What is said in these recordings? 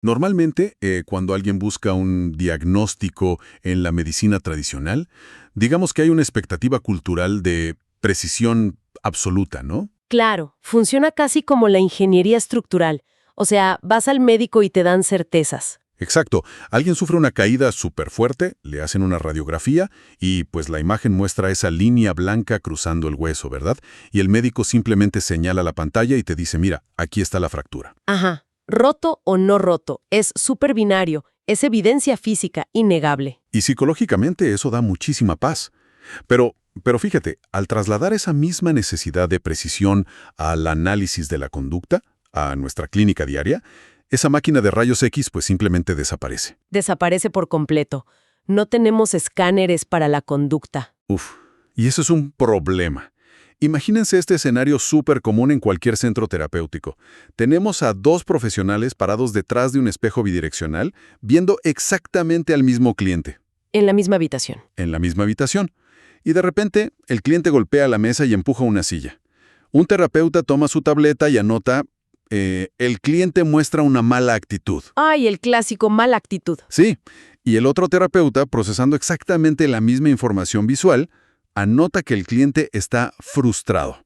Normalmente, cuando alguien busca un diagnóstico en la medicina tradicional, digamos que hay una expectativa cultural de precisión absoluta, ¿no? Claro, funciona casi como la ingeniería estructural. O sea, vas al médico y te dan certezas. Exacto. Alguien sufre una caída súper fuerte, le hacen una radiografía y pues la imagen muestra esa línea blanca cruzando el hueso, ¿verdad? Y el médico simplemente señala la pantalla y te dice, mira, aquí está la fractura. Ajá. Roto o no roto, es súper binario, es evidencia física innegable. Y psicológicamente eso da muchísima paz. Pero fíjate, al trasladar esa misma necesidad de precisión al análisis de la conducta, a nuestra clínica diaria, esa máquina de rayos X pues simplemente desaparece. Desaparece por completo. No tenemos escáneres para la conducta. Uf, y eso es un problema. Imagínense este escenario súper común en cualquier centro terapéutico. Tenemos a dos profesionales parados detrás de un espejo bidireccional viendo exactamente al mismo cliente, En la misma habitación. en la misma habitación. Y de repente, el cliente golpea la mesa y empuja una silla. Un terapeuta toma su tableta y anota, el cliente muestra una mala actitud. Ay, el clásico mala actitud. Sí, y el otro terapeuta, procesando exactamente la misma información visual, anota que el cliente está frustrado.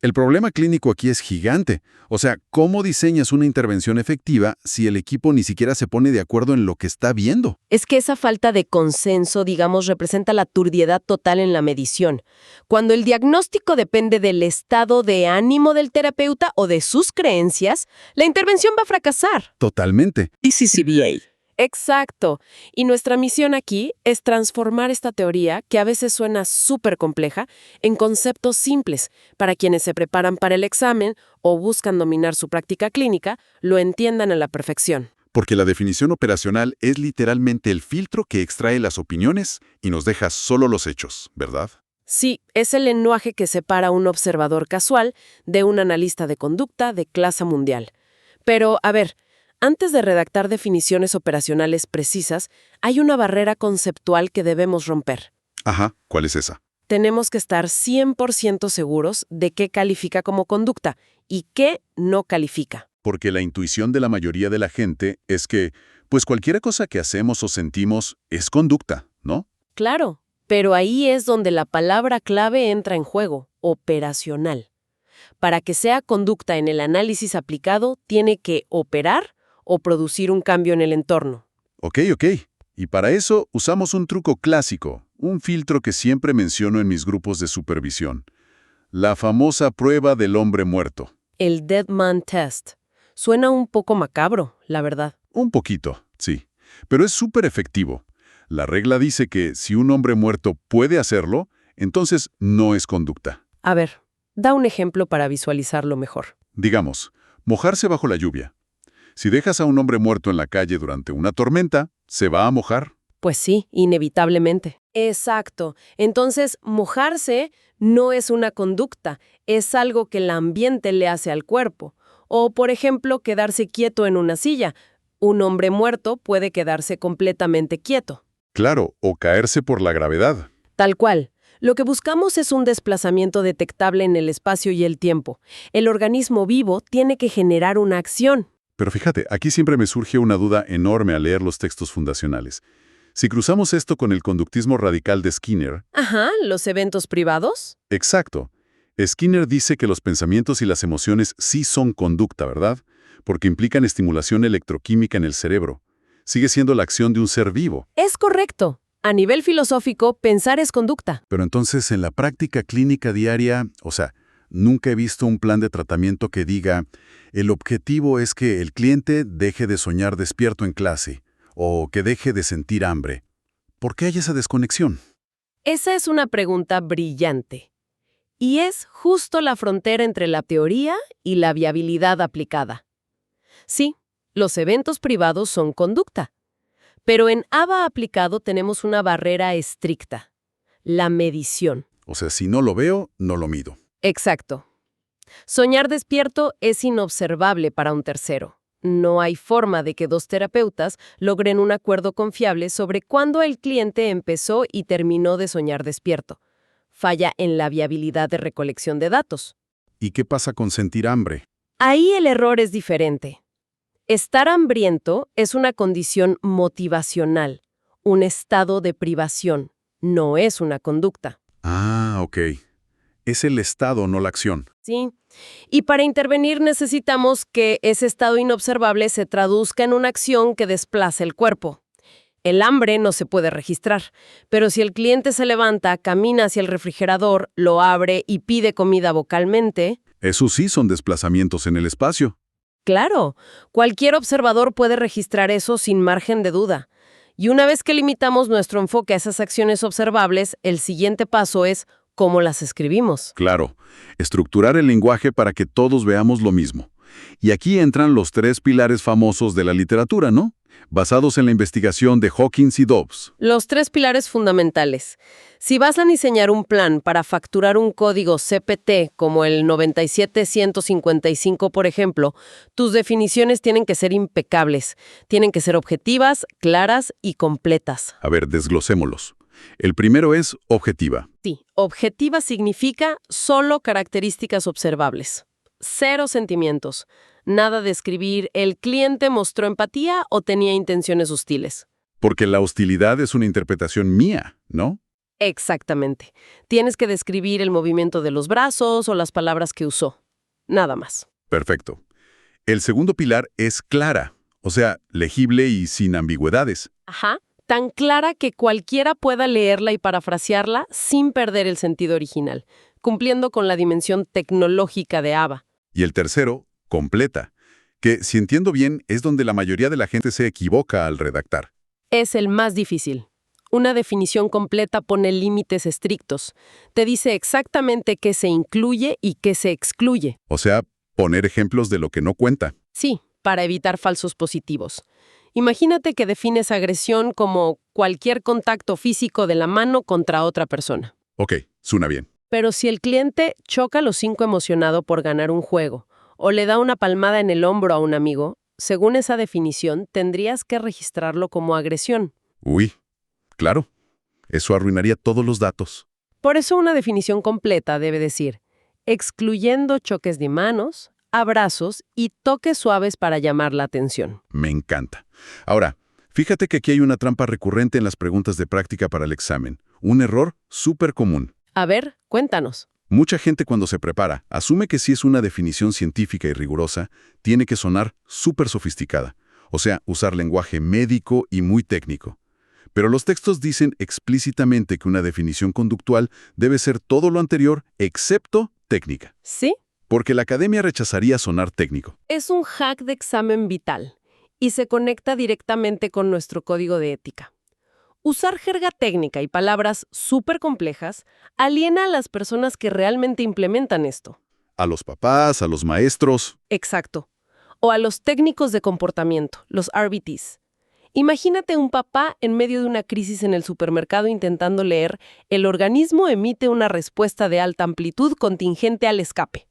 El problema clínico aquí es gigante. O sea, ¿cómo diseñas una intervención efectiva si el equipo ni siquiera se pone de acuerdo en lo que está viendo? Es que esa falta de consenso, digamos, representa la turbiedad total en la medición. Cuando el diagnóstico depende del estado de ánimo del terapeuta o de sus creencias, la intervención va a fracasar. Totalmente. TCCBA. Exacto. Y nuestra misión aquí es transformar esta teoría, que a veces suena súper compleja, en conceptos simples. Para quienes se preparan para el examen o buscan dominar su práctica clínica, lo entiendan a la perfección. Porque la definición operacional es literalmente el filtro que extrae las opiniones y nos deja solo los hechos, ¿verdad? Sí, es el lenguaje que separa a un observador casual de un analista de conducta de clase mundial. Pero, a ver, antes de redactar definiciones operacionales precisas, hay una barrera conceptual que debemos romper. Ajá, ¿cuál es esa? Tenemos que estar 100% seguros de qué califica como conducta y qué no califica. Porque la intuición de la mayoría de la gente es que, pues cualquier cosa que hacemos o sentimos es conducta, ¿no? Claro, pero ahí es donde la palabra clave entra en juego, operacional. Para que sea conducta en el análisis aplicado, tiene que operar o producir un cambio en el entorno. Ok. Y para eso usamos un truco clásico, un filtro que siempre menciono en mis grupos de supervisión. La famosa prueba del hombre muerto. El Dead Man Test. Suena un poco macabro, la verdad. Un poquito, sí. Pero es súper efectivo. La regla dice que si un hombre muerto puede hacerlo, entonces no es conducta. A ver, da un ejemplo para visualizarlo mejor. Digamos, mojarse bajo la lluvia. Si dejas a un hombre muerto en la calle durante una tormenta, ¿se va a mojar? Pues sí, inevitablemente. Exacto. Entonces, mojarse no es una conducta, es algo que el ambiente le hace al cuerpo. O, por ejemplo, quedarse quieto en una silla. Un hombre muerto puede quedarse completamente quieto. Claro, o caerse por la gravedad. Tal cual. Lo que buscamos es un desplazamiento detectable en el espacio y el tiempo. El organismo vivo tiene que generar una acción. Pero fíjate, aquí siempre me surge una duda enorme al leer los textos fundacionales. Si cruzamos esto con el conductismo radical de Skinner, Ajá, los eventos privados. exacto. Skinner dice que los pensamientos y las emociones sí son conducta, ¿verdad? Porque implican estimulación electroquímica en el cerebro. Sigue siendo la acción de un ser vivo. Es correcto. A nivel filosófico, pensar es conducta. Pero entonces, en la práctica clínica diaria, o sea, nunca he visto un plan de tratamiento que diga, el objetivo es que el cliente deje de soñar despierto en clase, o que deje de sentir hambre. ¿Por qué hay esa desconexión? Esa es una pregunta brillante. Y es justo la frontera entre la teoría y la viabilidad aplicada. Sí, los eventos privados son conducta. Pero en ABA aplicado tenemos una barrera estricta: la medición. O sea, si no lo veo, no lo mido. Exacto. Soñar despierto es inobservable para un tercero. No hay forma de que dos terapeutas logren un acuerdo confiable sobre cuándo el cliente empezó y terminó de soñar despierto. Falla en la viabilidad de recolección de datos. ¿Y qué pasa con sentir hambre? Ahí el error es diferente. Estar hambriento es una condición motivacional, un estado de privación, no es una conducta. Ah, ok. Es el estado, no la acción. ¿Sí? Y para intervenir necesitamos que ese estado inobservable se traduzca en una acción que desplace el cuerpo. El hambre no se puede registrar, pero si el cliente se levanta, camina hacia el refrigerador, lo abre y pide comida vocalmente, Eso sí son desplazamientos en el espacio. claro, cualquier observador puede registrar eso sin margen de duda. Y una vez que limitamos nuestro enfoque a esas acciones observables, el siguiente paso es cómo las escribimos. Claro, estructurar el lenguaje para que todos veamos lo mismo. Y aquí entran los 3 pilares famosos de la literatura, ¿no? Basados en la investigación de Hawkins y Dobbs. Los 3 pilares fundamentales. Si vas a diseñar un plan para facturar un código CPT como el 97155, por ejemplo, tus definiciones tienen que ser impecables. Tienen que ser objetivas, claras y completas. A ver, desglosémoslos. El primero es objetiva. Sí, objetiva significa solo características observables. Cero sentimientos. Nada de escribir «el cliente mostró empatía o tenía intenciones hostiles». Porque la hostilidad es una interpretación mía, ¿no? Exactamente. Tienes que describir el movimiento de los brazos o las palabras que usó. Nada más. Perfecto. El segundo pilar es clara, o sea, legible y sin ambigüedades. Ajá. Tan clara que cualquiera pueda leerla y parafrasearla sin perder el sentido original, cumpliendo con la dimensión tecnológica de ABA. Y el tercero, completa, que, si entiendo bien, es donde la mayoría de la gente se equivoca al redactar. Es el más difícil. Una definición completa pone límites estrictos. Te dice exactamente qué se incluye y qué se excluye. O sea, poner ejemplos de lo que no cuenta. Sí, para evitar falsos positivos. Imagínate que defines agresión como cualquier contacto físico de la mano contra otra persona. Ok, suena bien. Pero si el cliente choca a los 5 emocionado por ganar un juego o le da una palmada en el hombro a un amigo, según esa definición, tendrías que registrarlo como agresión. Uy, claro. Eso arruinaría todos los datos. Por eso una definición completa debe decir, excluyendo choques de manos, abrazos y toques suaves para llamar la atención. Me encanta. Ahora, fíjate que aquí hay una trampa recurrente en las preguntas de práctica para el examen. Un error súper común. A ver, cuéntanos. Mucha gente cuando se prepara asume que si es una definición científica y rigurosa, tiene que sonar súper sofisticada, o sea, usar lenguaje médico y muy técnico. Pero los textos dicen explícitamente que una definición conductual debe ser todo lo anterior excepto técnica, ¿Sí? porque la academia rechazaría sonar técnico. Es un hack de examen vital y se conecta directamente con nuestro código de ética. Usar jerga técnica y palabras súper complejas aliena a las personas que realmente implementan esto. A los papás, a los maestros. Exacto. O a los técnicos de comportamiento, los RBTs. Imagínate un papá en medio de una crisis en el supermercado intentando leer «El organismo emite una respuesta de alta amplitud contingente al escape».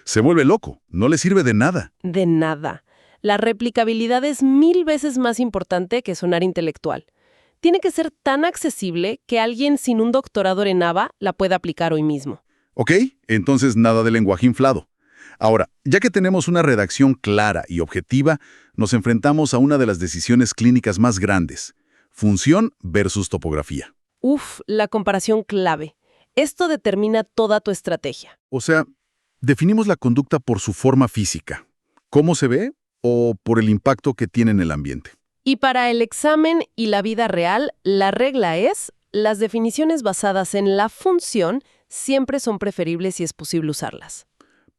Se vuelve loco, no le sirve de nada. De nada. La replicabilidad es 1000 veces más importante que sonar intelectual. Tiene que ser tan accesible que alguien sin un doctorado en ABA la pueda aplicar hoy mismo. ¿Ok? Entonces nada de lenguaje inflado. Ahora, ya que tenemos una redacción clara y objetiva, nos enfrentamos a una de las decisiones clínicas más grandes: función versus topografía. Uf, la comparación clave. Esto determina toda tu estrategia. O sea, definimos la conducta por su forma física, cómo se ve o por el impacto que tiene en el ambiente. Y para el examen y la vida real, la regla es, las definiciones basadas en la función siempre son preferibles si es posible usarlas.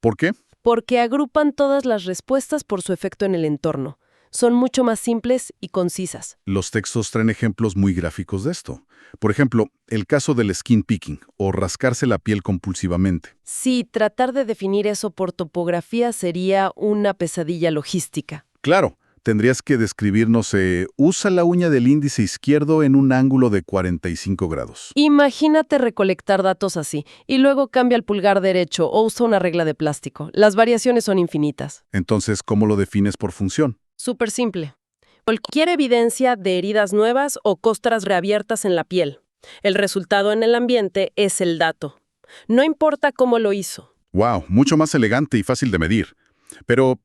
¿Por qué? Porque agrupan todas las respuestas por su efecto en el entorno. Son mucho más simples y concisas. Los textos traen ejemplos muy gráficos de esto. Por ejemplo, el caso del skin picking, o rascarse la piel compulsivamente. Sí, tratar de definir eso por topografía sería una pesadilla logística. Claro, tendrías que describirnos, usa la uña del índice izquierdo en un ángulo de 45 grados. Imagínate recolectar datos así, y luego cambia el pulgar derecho o usa una regla de plástico. Las variaciones son infinitas. Entonces, ¿cómo lo defines por función? Súper simple. Cualquier evidencia de heridas nuevas o costras reabiertas en la piel. El resultado en el ambiente es el dato. No importa cómo lo hizo. ¡Wow! Mucho más elegante y fácil de medir. Pero,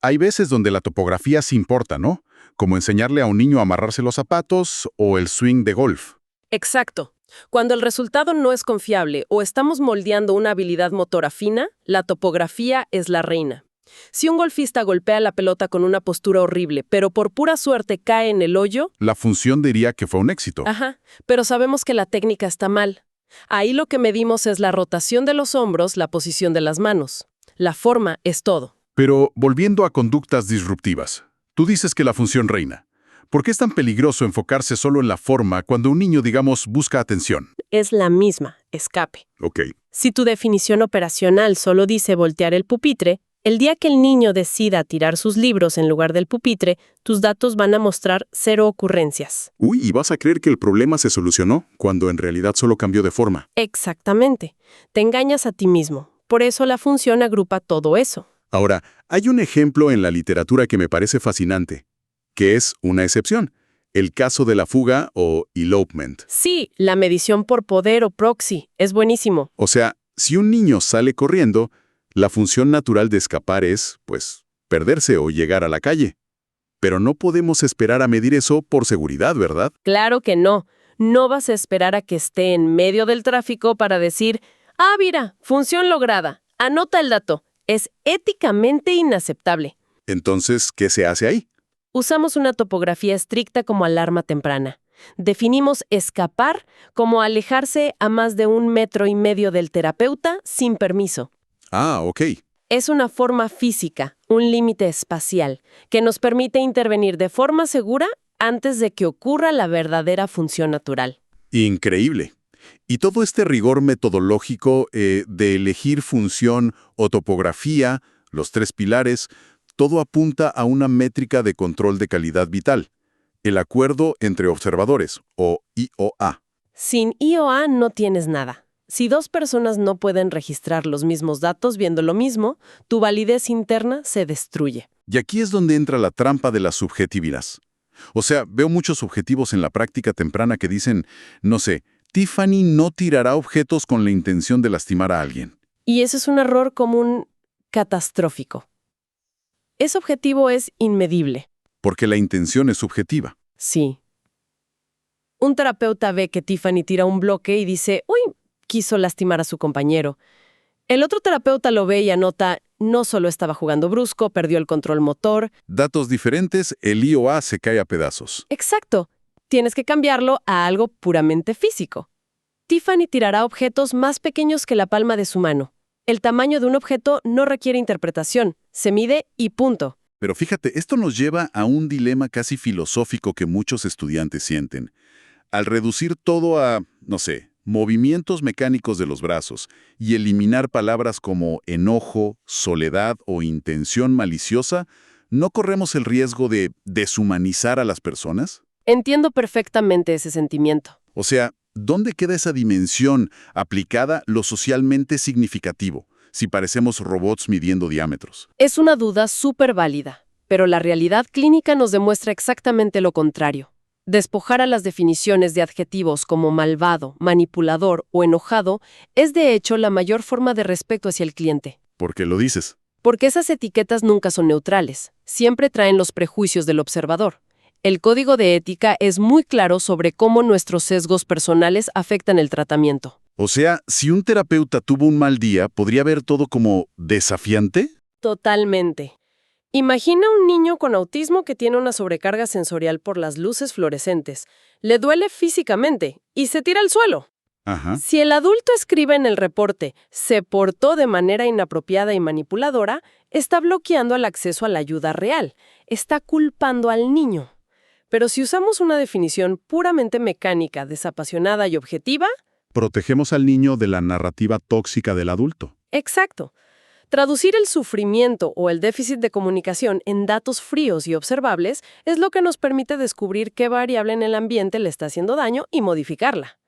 hay veces donde la topografía sí importa, ¿no? Como enseñarle a un niño a amarrarse los zapatos o el swing de golf. Exacto. Cuando el resultado no es confiable o estamos moldeando una habilidad motora fina, la topografía es la reina. Si un golfista golpea la pelota con una postura horrible, pero por pura suerte cae en el hoyo, La función diría que fue un éxito. pero sabemos que la técnica está mal. Ahí lo que medimos es la rotación de los hombros, la posición de las manos. La forma es todo. Pero volviendo a conductas disruptivas, tú dices que la función reina. ¿Por qué es tan peligroso enfocarse solo en la forma cuando un niño, digamos, busca atención? Es la misma, escape. Ok. Si tu definición operacional solo dice voltear el pupitre, el día que el niño decida tirar sus libros en lugar del pupitre, tus datos van a mostrar 0 ocurrencias. Uy, ¿y vas a creer que el problema se solucionó cuando en realidad solo cambió de forma? Exactamente. Te engañas a ti mismo. Por eso la función agrupa todo eso. Ahora, hay un ejemplo en la literatura que me parece fascinante, que es una excepción, el caso de la fuga o elopement. Sí, la medición por poder o proxy es buenísimo. O sea, si un niño sale corriendo, la función natural de escapar es, pues, perderse o llegar a la calle. Pero no podemos esperar a medir eso por seguridad, ¿verdad? Claro que no. No vas a esperar a que esté en medio del tráfico para decir, mira, función lograda. Anota el dato. Es éticamente inaceptable. Entonces, ¿qué se hace ahí? Usamos una topografía estricta como alarma temprana. Definimos escapar como alejarse a más de 1,5 metros del terapeuta sin permiso. Ah, ok. Es una forma física, un límite espacial, que nos permite intervenir de forma segura antes de que ocurra la verdadera función natural. Increíble. Y todo este rigor metodológico de elegir función o topografía, los 3 pilares, todo apunta a una métrica de control de calidad vital, el acuerdo entre observadores, o IOA. Sin IOA no tienes nada. Si 2 personas no pueden registrar los mismos datos viendo lo mismo, tu validez interna se destruye. Y aquí es donde entra la trampa de las subjetividades. O sea, veo muchos objetivos en la práctica temprana que dicen, no sé, Tiffany no tirará objetos con la intención de lastimar a alguien. Y ese es un error común catastrófico. Ese objetivo es inmedible. Porque la intención es subjetiva. Sí. Un terapeuta ve que Tiffany tira un bloque y dice, uy, quiso lastimar a su compañero. El otro terapeuta lo ve y anota, no solo estaba jugando brusco, perdió el control motor. Datos diferentes, el IOA se cae a pedazos. Exacto. Tienes que cambiarlo a algo puramente físico. Tiffany tirará objetos más pequeños que la palma de su mano. El tamaño de un objeto no requiere interpretación, se mide y punto. Pero fíjate, esto nos lleva a un dilema casi filosófico que muchos estudiantes sienten. Al reducir todo a, no sé, movimientos mecánicos de los brazos y eliminar palabras como enojo, soledad o intención maliciosa, ¿no corremos el riesgo de deshumanizar a las personas? Entiendo perfectamente ese sentimiento. O sea, ¿dónde queda esa dimensión aplicada lo socialmente significativo, si parecemos robots midiendo diámetros? Es una duda súper válida, pero la realidad clínica nos demuestra exactamente lo contrario. Despojar a las definiciones de adjetivos como malvado, manipulador o enojado es de hecho la mayor forma de respeto hacia el cliente. ¿Por qué lo dices? Porque esas etiquetas nunca son neutrales, siempre traen los prejuicios del observador. El código de ética es muy claro sobre cómo nuestros sesgos personales afectan el tratamiento. O sea, si un terapeuta tuvo un mal día, ¿podría ver todo como desafiante? Totalmente. Imagina un niño con autismo que tiene una sobrecarga sensorial por las luces fluorescentes. Le duele físicamente y se tira al suelo. Ajá. Si el adulto escribe en el reporte, se portó de manera inapropiada y manipuladora, está bloqueando el acceso a la ayuda real. Está culpando al niño. Pero si usamos una definición puramente mecánica, desapasionada y objetiva... Protegemos al niño de la narrativa tóxica del adulto. Exacto. Traducir el sufrimiento o el déficit de comunicación en datos fríos y observables es lo que nos permite descubrir qué variable en el ambiente le está haciendo daño y modificarla.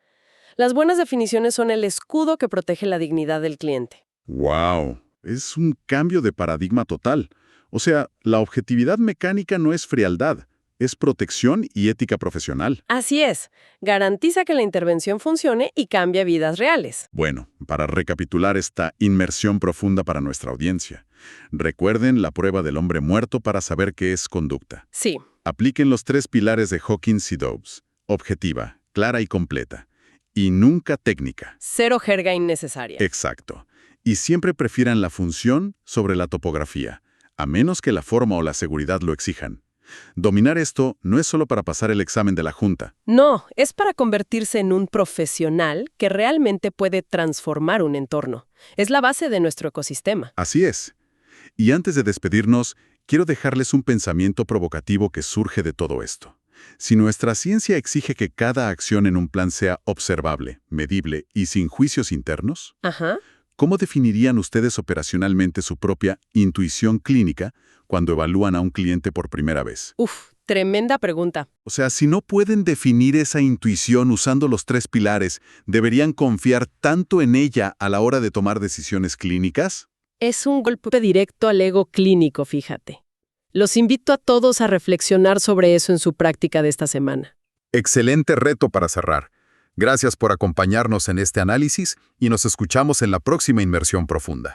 Las buenas definiciones son el escudo que protege la dignidad del cliente. ¡Wow! Es un cambio de paradigma total. O sea, la objetividad mecánica no es frialdad, es protección y ética profesional. Así es. Garantiza que la intervención funcione y cambia vidas reales. Bueno, para recapitular esta inmersión profunda para nuestra audiencia, Recuerden la prueba del hombre muerto para saber qué es conducta. Sí. Apliquen los 3 pilares de Hawkins y Dobbs. Objetiva, clara y completa. Y nunca técnica. Cero jerga innecesaria. Exacto. Y siempre prefieran la función sobre la topografía, a menos que la forma o la seguridad lo exijan. Dominar esto no es solo para pasar el examen de la Junta. No, es para convertirse en un profesional que realmente puede transformar un entorno. Es la base de nuestro ecosistema. Así es. Y antes de despedirnos, quiero dejarles un pensamiento provocativo que surge de todo esto. Si nuestra ciencia exige que cada acción en un plan sea observable, medible y sin juicios internos, Ajá. ¿cómo definirían ustedes operacionalmente su propia intuición clínica cuando evalúan a un cliente por primera vez? Uf, tremenda pregunta. O sea, si no pueden definir esa intuición usando los 3 pilares, ¿deberían confiar tanto en ella a la hora de tomar decisiones clínicas? Es un golpe directo al ego clínico, fíjate. Los invito a todos a reflexionar sobre eso en su práctica de esta semana. Excelente reto para cerrar. Gracias por acompañarnos en este análisis y nos escuchamos en la próxima Inmersión Profunda.